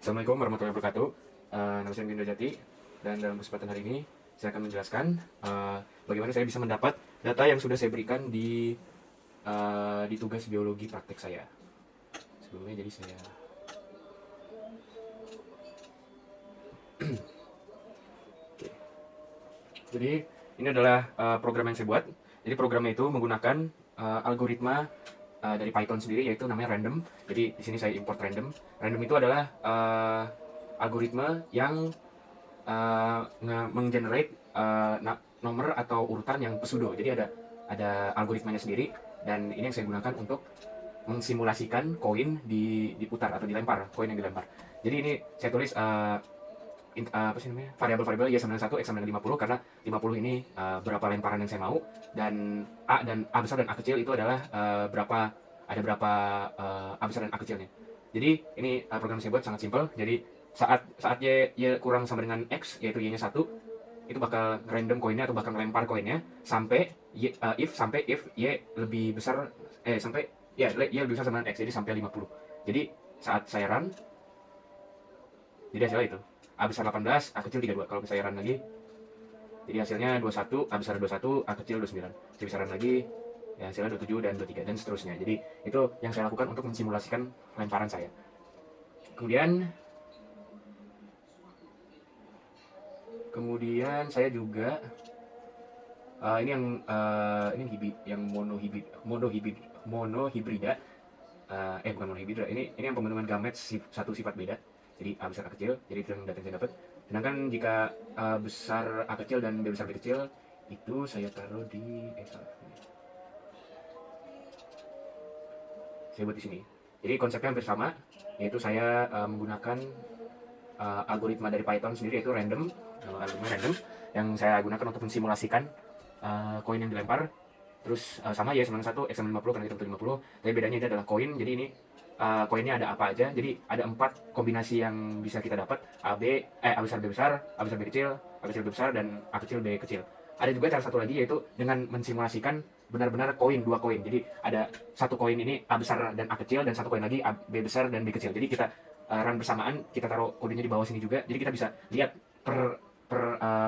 Assalamualaikum warahmatullahi wabarakatuh. Nama saya Indra Jati, dan dalam kesempatan hari ini saya akan menjelaskan bagaimana saya bisa mendapat data yang sudah saya berikan di tugas biologi praktek saya. Sebelumnya jadi saya Oke. Jadi ini adalah program yang saya buat. Jadi programnya itu menggunakan algoritma dari Python sendiri, yaitu namanya random. Jadi di sini saya import random. Random itu adalah algoritma yang menggenerate nomor atau urutan yang pseudo. Jadi ada algoritmanya sendiri, dan ini yang saya gunakan untuk mensimulasikan koin diputar atau dilempar, koin yang dilempar. Jadi ini saya tulis apa sih namanya, variabel-variabel Y91, X950, karena 50 ini berapa lemparan yang saya mau, dan A besar dan A kecil itu adalah berapa A besar dan A kecilnya. Jadi ini program saya buat sangat simpel. Jadi saat Y kurang sama dengan X, yaitu Y nya 1, itu bakal random koinnya atau bakal ngelempar koinnya sampai if Y lebih besar, sampai Y lebih besar sama dengan X, jadi sampai 50. Jadi saat saya run, jadi hasilnya itu A besar 18, A kecil 32. Kalau saya run lagi, jadi hasilnya 21, A besar 21, A kecil 29. Saya bisa run lagi, ya hasilnya 27 dan 23, dan seterusnya. Jadi itu yang saya lakukan untuk mensimulasikan lemparan saya. Kemudian saya juga ini yang monohibrida. Bukan monohibrida, ini yang pembentukan gamet satu sifat beda. Jadi A besar A kecil, jadi itu yang data yang saya dapat. Sedangkan jika A besar A kecil dan B besar B kecil, itu saya taruh di saya buat di sini. Jadi konsepnya hampir sama, yaitu saya menggunakan algoritma dari Python sendiri, yaitu algoritma random yang saya gunakan untuk mensimulasikan koin yang dilempar. Terus sama Y91, X950 karena kita butuh 50, tapi bedanya ini adalah koin. Jadi ini koinnya ada apa aja. Jadi ada 4 kombinasi yang bisa kita dapat: A besar B besar, A besar B kecil, A kecil B besar, dan A kecil B kecil. Ada juga cara satu lagi, yaitu dengan mensimulasikan benar-benar koin, 2 koin. Jadi ada satu koin ini A besar dan A kecil, dan satu koin lagi B besar dan B kecil. Jadi kita run bersamaan, kita taruh kodenya di bawah sini juga. Jadi kita bisa lihat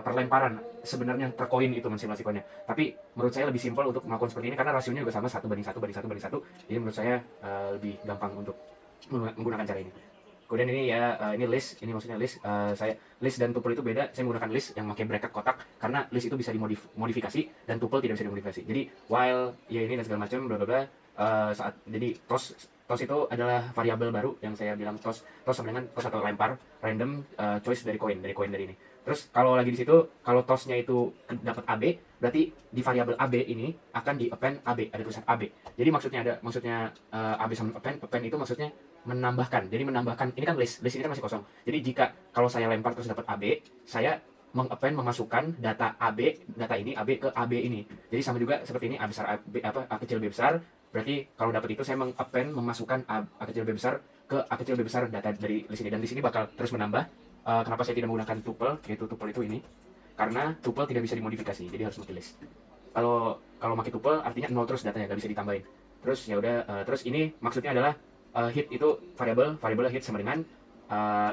perlemparan sebenarnya per koin itu mensimulasikannya. Tapi menurut saya lebih simpel untuk melakukan seperti ini, karena rasionya juga sama, 1:1:1:1:1. Jadi menurut saya lebih gampang untuk menggunakan cara ini. Kemudian ini ini list, ini maksudnya list. List dan tuple itu beda. Saya menggunakan list yang pakai bracket kotak, karena list itu bisa dimodifikasi dan tuple tidak bisa dimodifikasi. Jadi while ya ini dan segala macam bla bla bla. Jadi toss itu adalah variabel baru yang saya bilang toss sama dengan toss atau lempar random choice dari koin dari ini. Terus kalau lagi di situ, kalau tossnya itu dapat AB, berarti di variabel AB ini akan di append AB, ada tulisan AB. Jadi maksudnya AB sama append itu maksudnya menambahkan. Jadi menambahkan, ini kan list ini kan masih kosong. Jadi jika kalau saya lempar terus dapat AB, saya memasukkan data ini AB ke AB ini. Jadi sama juga seperti ini, A besar A kecil B besar. Berarti kalau dapat itu saya memasukkan A kecil B besar ke A kecil B besar data dari list ini, dan di sini bakal terus menambah. Kenapa saya tidak menggunakan tuple, yaitu tuple itu ini? Karena tuple tidak bisa dimodifikasi, jadi harus pakai list. Kalau pakai tuple artinya 0 terus datanya, nggak bisa ditambahin. Terus ya udah, terus ini maksudnya adalah hit itu variabel hit sama dengan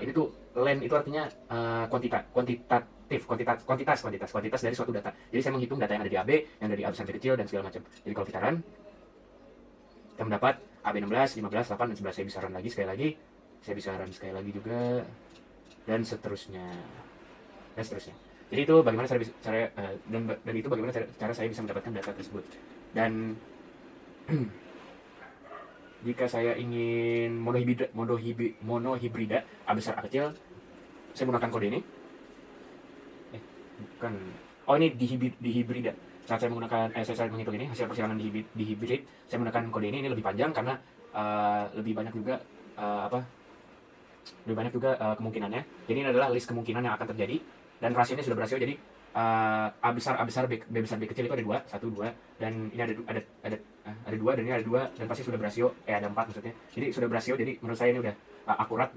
ini tuh len itu artinya kuantitas dari suatu data. Jadi saya menghitung data yang ada di AB, yang dari A besar B kecil, dan segala macam. Jadi kalau kita run, kita mendapat AB 16, 15, 8, dan 11. Saya bisa run lagi sekali lagi. Saya bisa run sekali lagi juga, dan seterusnya. Jadi itu bagaimana cara saya bisa mendapatkan data tersebut. Dan jika saya ingin monohibrida A besar A kecil, saya menggunakan kode ini. Ini dihibrida. Saat saya menggunakan saya menghitung ini hasil persilangan dihibrid, saya menggunakan kode ini lebih panjang karena lebih banyak juga kemungkinannya. Jadi ini adalah list kemungkinan yang akan terjadi, dan rasionya sudah berasio. Jadi A besar B besar B kecil itu ada 2, 1, 2, dan ini ada 2, dan ini ada 2, dan pasti sudah berasio, ada 4 maksudnya. Jadi sudah berasio, jadi menurut saya ini udah akurat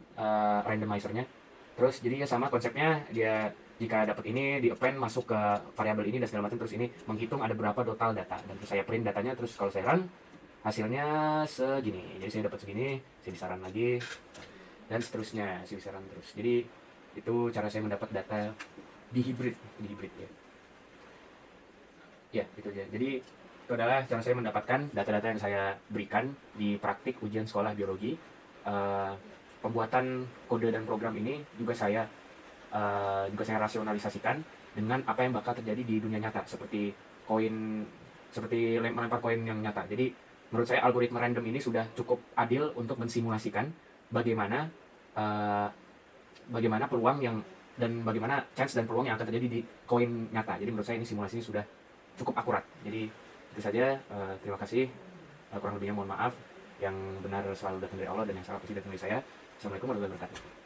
randomizernya. Terus jadi ya sama konsepnya, dia jika dapat ini di append masuk ke variabel ini dan segala macam, terus ini menghitung ada berapa total data, dan terus saya print datanya. Terus kalau saya run, hasilnya segini. Jadi saya dapat segini, saya bisa run lagi. dan seterusnya, masih bisa run terus. Jadi itu cara saya mendapat data di hybrid ya. Ya, itu aja. Jadi itu adalah cara saya mendapatkan data-data yang saya berikan di praktik ujian sekolah biologi. Eh, Pembuatan kode dan program ini juga saya rasionalisasikan dengan apa yang bakal terjadi di dunia nyata, seperti melempar koin yang nyata. Jadi menurut saya algoritma random ini sudah cukup adil untuk mensimulasikan bagaimana eh, bagaimana peluang yang dan bagaimana chance dan peluang yang akan terjadi di koin nyata. Jadi menurut saya ini simulasinya sudah cukup akurat. Jadi itu saja. Terima kasih. Kurang lebihnya mohon maaf. Yang benar selalu datang dari Allah dan yang salah pasti datang dari saya. Assalamualaikum warahmatullahi wabarakatuh.